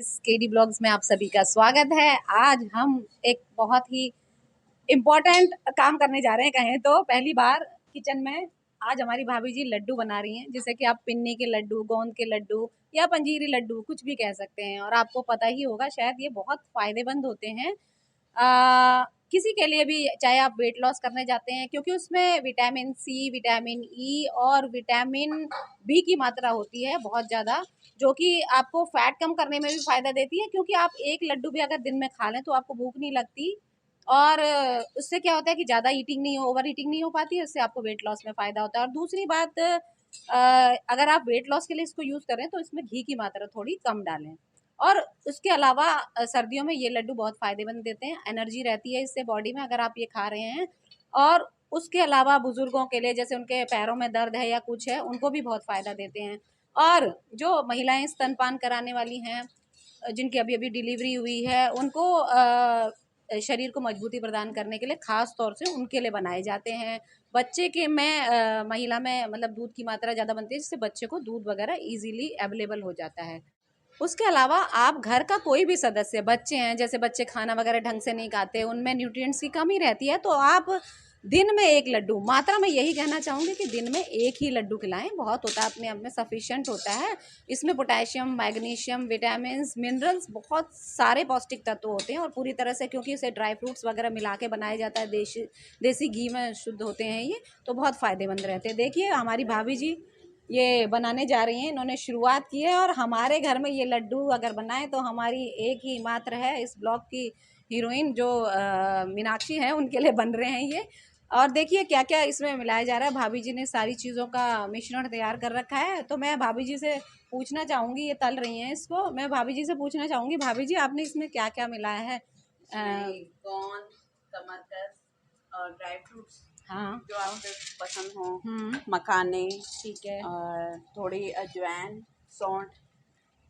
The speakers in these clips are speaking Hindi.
इस केडी ब्लॉग्स में आप सभी का स्वागत है। आज हम एक बहुत ही इम्पोर्टेंट काम करने जा रहे हैं। कहें तो पहली बार किचन में आज हमारी भाभी जी लड्डू बना रही हैं, जिसे कि आप पिन्नी के लड्डू, गोंद के लड्डू या पंजीरी लड्डू कुछ भी कह सकते हैं। और आपको पता ही होगा शायद ये बहुत फायदेमंद होते हैं किसी के लिए भी, चाहे आप वेट लॉस करने जाते हैं, क्योंकि उसमें विटामिन सी, विटामिन ई और विटामिन बी की मात्रा होती है बहुत ज़्यादा, जो कि आपको फैट कम करने में भी फ़ायदा देती है। क्योंकि आप एक लड्डू भी अगर दिन में खा लें तो आपको भूख नहीं लगती, और उससे क्या होता है कि ज़्यादा ईटिंग नहीं, ओवर ईटिंग नहीं हो पाती है। उससे आपको वेट लॉस में फ़ायदा होता है। और दूसरी बात, अगर आप वेट लॉस के लिए इसको यूज़ करें तो इसमें घी की मात्रा थोड़ी कम डालें। और उसके अलावा सर्दियों में ये लड्डू बहुत फ़ायदेमंद देते हैं, एनर्जी रहती है इससे बॉडी में अगर आप ये खा रहे हैं। और उसके अलावा बुज़ुर्गों के लिए, जैसे उनके पैरों में दर्द है या कुछ है, उनको भी बहुत फ़ायदा देते हैं। और जो महिलाएं स्तनपान कराने वाली हैं, जिनकी अभी अभी डिलीवरी हुई है, उनको शरीर को मजबूती प्रदान करने के लिए ख़ास तौर से उनके लिए बनाए जाते हैं। बच्चे के में महिला में मतलब दूध की मात्रा ज़्यादा बनती है, जिससे बच्चे को दूध वगैरह ईज़िली अवेलेबल हो जाता है। उसके अलावा आप घर का कोई भी सदस्य, बच्चे हैं, जैसे बच्चे खाना वगैरह ढंग से नहीं खाते, उनमें न्यूट्रिएंट्स की कमी रहती है, तो आप दिन में एक लड्डू, मात्रा में यही कहना चाहूँगी कि दिन में एक ही लड्डू खिलाएं, बहुत होता है, अपने आप में सफिशिएंट होता है। इसमें पोटेशियम, मैग्नीशियम, विटामिन्स, मिनरल्स, बहुत सारे पौष्टिक तत्व होते हैं। और पूरी तरह से, क्योंकि इसे ड्राई फ्रूट्स वगैरह मिला के बनाया जाता है, देसी घी में शुद्ध होते हैं ये, तो बहुत फ़ायदेमंद रहते हैं। देखिए हमारी भाभी जी ये बनाने जा रही हैं, इन्होंने शुरुआत की है। और हमारे घर में ये लड्डू अगर बनाए तो हमारी एक ही मात्र है, इस ब्लॉग की हीरोइन जो मीनाक्षी है, उनके लिए बन रहे हैं ये। और देखिए क्या क्या इसमें मिलाया जा रहा है। भाभी जी ने सारी चीज़ों का मिश्रण तैयार कर रखा है। तो मैं भाभी जी से पूछना चाहूँगी, ये तल रही हैं इसको, मैं भाभी जी से पूछना चाहूँगी, भाभी जी आपने इसमें क्या क्या मिलाया है? कॉर्न, टमाटर और ड्राई फ्रूट्स, हाँ, जो आपको पसंद हो, मखाने, ठीक है। और थोड़ी अजवाइन, सौंठ।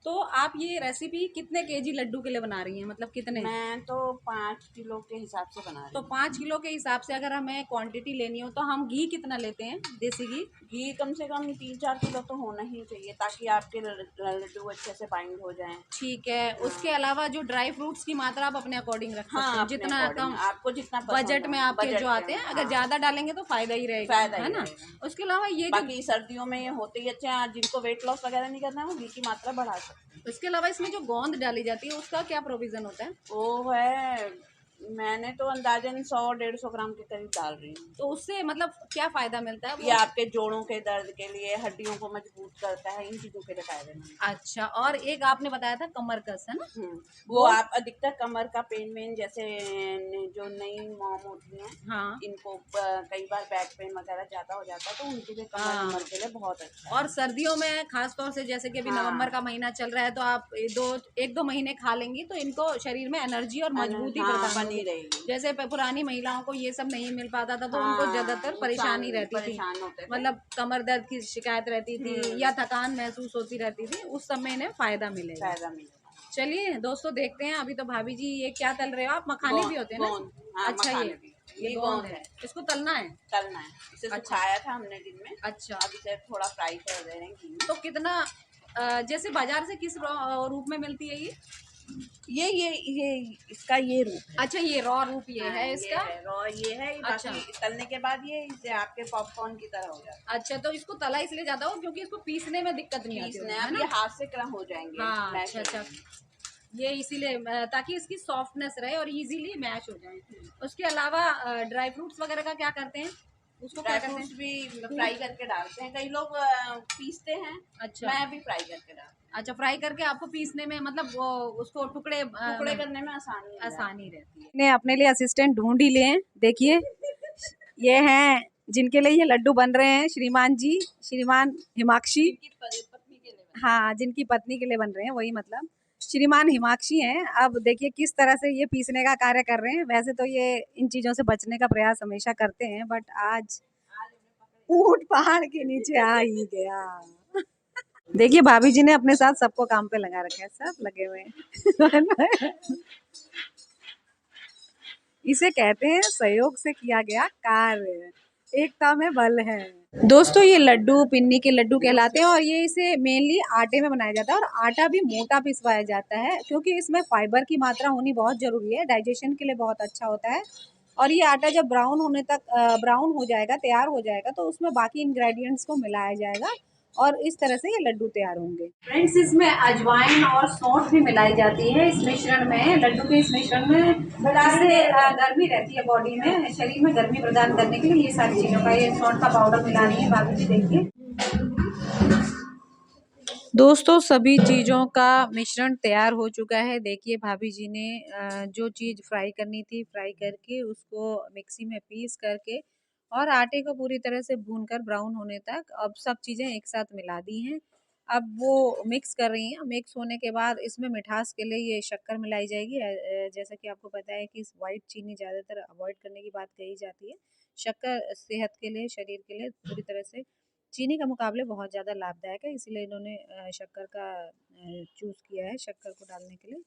तो आप ये रेसिपी कितने केजी लड्डू के लिए बना रही हैं, मतलब कितने? मैं तो 5 किलो के हिसाब से बना रही तो हूँ। 5 किलो के हिसाब से अगर हमें क्वांटिटी लेनी हो तो हम घी कितना लेते हैं, देसी घी? घी कम से कम 3-4 किलो तो होना ही चाहिए, ताकि आपके लड्डू अच्छे से बाइंड हो जाएं। ठीक है। उसके हाँ, अलावा जो ड्राई फ्रूट्स की मात्रा आप अपने अकॉर्डिंग रख सकते हाँ, हैं, अपने जितना अकॉर्डिंग कम आपको जितना पसंद बजट हो, में आपके जो बजट आते के हैं। में। अगर हाँ, ज़्यादा डालेंगे तो फ़ायदा ही रहेगा, फायदा है ही ना? रहेगा। उसके अलावा ये जो, बाकी सर्दियों में ये होते ही अच्छे हैं, जिनको वेट लॉस वगैरह नहीं करना है वो घी की मात्रा बढ़ा सकते हैं। उसके अलावा इसमें जो गोंद डाली जाती है उसका क्या प्रोविज़न होता है? वो है, मैंने तो अंदाजन 100-150 ग्राम के करीब डाल रही हूँ। तो उससे मतलब क्या फ़ायदा मिलता है ये वो? आपके जोड़ों के दर्द के लिए, हड्डियों को मजबूत करता है, इन चीज़ों के लिए फायदेमंद है। अच्छा, और एक आपने बताया था कमर कस, है ना? वो वो आप अधिकतर कमर का पेन वेन, जैसे जो नई मॉम होती हैं, हाँ, इनको कई बार बैक पेन वगैरह ज़्यादा हो जाता है, तो उनके लिए कमर हाँ। वमर के लिए बहुत अच्छा और है। सर्दियों में खास तौर से, जैसे कि अभी नवंबर हाँ, का महीना चल रहा है, तो आप एक दो महीने खा लेंगी तो इनको शरीर में एनर्जी और मजबूती हाँ, प्रदान बनी होगी। रहेगी। जैसे पुरानी महिलाओं को ये सब नहीं मिल पाता था, तो उनको हाँ, ज्यादातर नुकसान, परेशानी रहती थी, परेशान होते थे। मतलब कमर दर्द की शिकायत रहती थी या थकान महसूस होती रहती थी, उस समय इन्हें फायदा मिलेगा। फायदा मिलेगा। चलिए दोस्तों, देखते हैं। अभी तो भाभी जी ये क्या तल रहे हो आप? मखाने भी होते हैं ना गोंद, इसमें? हाँ, अच्छा, मखाने भी, ये ये गोंद गोंद है, है। इसको तलना है? तलना है, इसे अच्छा, सुखाया था हमने दिन में। अच्छा। अब इसे थोड़ा फ्राई कर दे रहे हैं घी में। तो कितना, जैसे बाजार से किस रूप में मिलती है ये? ये इसका ये रूप है। अच्छा, ये रॉ रूप ये हाँ, है ये इसका? है रॉ, ये है। अच्छा, बाकी तलने के बाद ये इसे आपके पॉपकॉर्न की तरह हो जाता है। अच्छा। तो इसको तला इसलिए जाता हो क्योंकि इसको पीसने में दिक्कत नहीं आती पीसने होगी, है अब ना? ये हाथ से क्रम हो जाएंगे, हाँ, मैश अच्छा, हो अच्छा। जाएंगे। ये इसीलिए ताकि इसकी सॉफ्टनेस रहे और इजीली मैश हो जाए। उसके अलावा ड्राई फ्रूट्स वगैरह का क्या करते हैं? उसको क्या ड्राई करते फ्रूट्स हैं? भी फ्राई कूट? करके डालते हैं, कई लोग पीसते हैं। अच्छा, मैं भी फ्राई करके डालती अच्छा। फ्राई करके आपको पीसने में, मतलब वो उसको टुकड़े हूँ, टुकड़े करने में आसानी हो जाती आसानी रहती है। ने अपने लिए असिस्टेंट ढूंढ ही लिए हैं। देखिए ये हैं जिनके लिए ये लड्डू बन रहे हैं, श्रीमान जी, श्रीमान हिमाक्षी। है। पत्नी के लिए हाँ, जिनकी पत्नी के लिए बन रहे हैं, वही मतलब श्रीमान हिमाक्षी हैं। अब देखिए किस तरह से ये पीसने का कार्य कर रहे हैं। वैसे तो ये इन चीज़ों से बचने का प्रयास हमेशा करते हैं, बट आज ऊंट पहाड़ के नीचे आ ही गया। देखिए भाभी जी ने अपने साथ सबको काम पे लगा रखा है, सब लगे हुए हैं। इसे कहते हैं सहयोग से किया गया कार्य। एकता में बल है। दोस्तों ये लड्डू पिन्नी के लड्डू कहलाते हैं और ये इसे मेनली आटे में बनाया जाता है और आटा भी मोटा पिसवाया जाता है क्योंकि इसमें फाइबर की मात्रा होनी बहुत ज़रूरी है, डाइजेशन के लिए बहुत अच्छा होता है। और ये आटा जब ब्राउन हो जाएगा, तैयार हो जाएगा, तो उसमें बाकी इंग्रेडिएंट्स को मिलाया जाएगा और इस तरह से ये लड्डू तैयार होंगे। फ्रेंड्स इसमें अजवाइन और सौंठ भी मिलाई जाती है इस मिश्रण में, लड्डू के इस मिश्रण में, जिससे गर्मी रहती है बॉडी में, शरीर में गर्मी प्रदान करने के लिए ये सारी चीज़ों का, ये सौंठ का पाउडर मिला रही है भाभी जी। देखिए दोस्तों सभी चीज़ों का मिश्रण तैयार हो चुका है। देखिए भाभी जी ने जो चीज़ फ्राई करनी थी फ्राई करके उसको मिक्सी में पीस करके और आटे को पूरी तरह से भूनकर ब्राउन होने तक अब सब चीज़ें एक साथ मिला दी हैं। अब वो मिक्स कर रही हैं। मिक्स होने के बाद इसमें मिठास के लिए ये शक्कर मिलाई जाएगी। जैसा कि आपको पता है कि वाइट चीनी ज़्यादातर अवॉइड करने की बात कही जाती है। शक्कर सेहत के लिए, शरीर के लिए पूरी तरह से चीनी के मुकाबले बहुत ज़्यादा लाभदायक है, इसीलिए इन्होंने शक्कर का चूज़ किया है, शक्कर को डालने के लिए।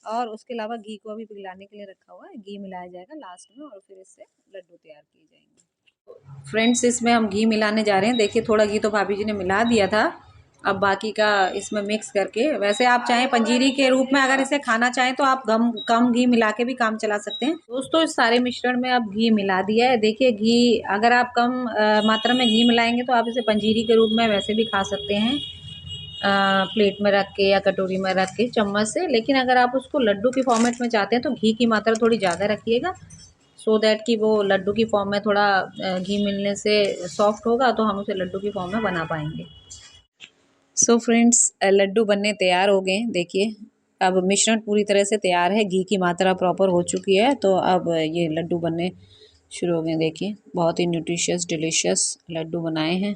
और उसके अलावा घी को अभी पिघलाने के लिए रखा हुआ है, घी मिलाया जाएगा लास्ट में और फिर इससे लड्डू तैयार किए जाएंगे। फ्रेंड्स इसमें हम घी मिलाने जा रहे हैं। देखिए थोड़ा घी तो भाभी जी ने मिला दिया था, अब बाकी का इसमें मिक्स करके, वैसे आप चाहें पंजीरी के रूप में अगर इसे खाना चाहें तो आप कम घी मिला के भी काम चला सकते हैं। दोस्तों इस सारे मिश्रण में अब घी मिला दिया है। देखिए घी अगर आप कम मात्रा में घी मिलाएंगे तो आप इसे पंजीरी के रूप में वैसे भी खा सकते हैं, प्लेट में रख के या कटोरी में रख के चम्मच से। लेकिन अगर आप उसको लड्डू के फॉर्मेट में चाहते हैं तो घी की मात्रा थोड़ी ज़्यादा रखिएगा, सो दैट कि वो लड्डू की फॉर्म में थोड़ा घी मिलने से सॉफ्ट होगा तो हम उसे लड्डू की फॉर्म में बना पाएंगे। सो फ्रेंड्स लड्डू बनने तैयार हो गए। देखिए अब मिश्रण पूरी तरह से तैयार है, घी की मात्रा प्रॉपर हो चुकी है, तो अब ये लड्डू बनने शुरू हो गए। देखिए बहुत ही न्यूट्रिशियस डिलीशियस लड्डू बनाए हैं।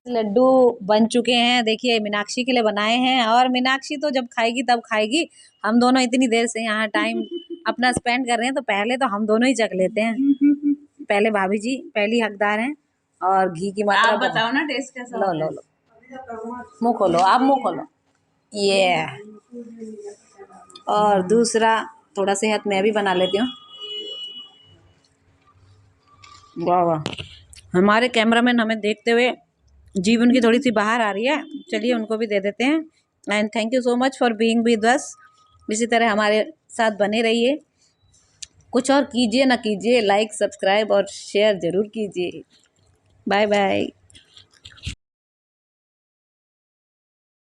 लड्डू बन चुके हैं। देखिए मीनाक्षी के लिए बनाए हैं और मीनाक्षी तो जब खाएगी तब खाएगी। हम दोनों इतनी देर से यहाँ टाइम अपना स्पेंड कर रहे हैं तो पहले तो हम दोनों ही चख लेते हैं। पहले भाभी जी पहली हकदार हैं और घी की मात्रा आप बताओ ना टेस्ट कैसा लो लो लो, मुंह खोलो, आप मुंह खोलो। ये और दूसरा थोड़ा सेहत मैं भी बना लेती हूँ। वाह वाह, हमारे कैमरामैन हमें देखते हुए जीभ उनकी थोड़ी सी बाहर आ रही है, चलिए उनको भी दे देते हैं। And thank you so much for being with us. इसी तरह हमारे साथ बने रहिए, कुछ और कीजिए ना कीजिए, लाइक सब्सक्राइब और शेयर ज़रूर कीजिए। Bye bye.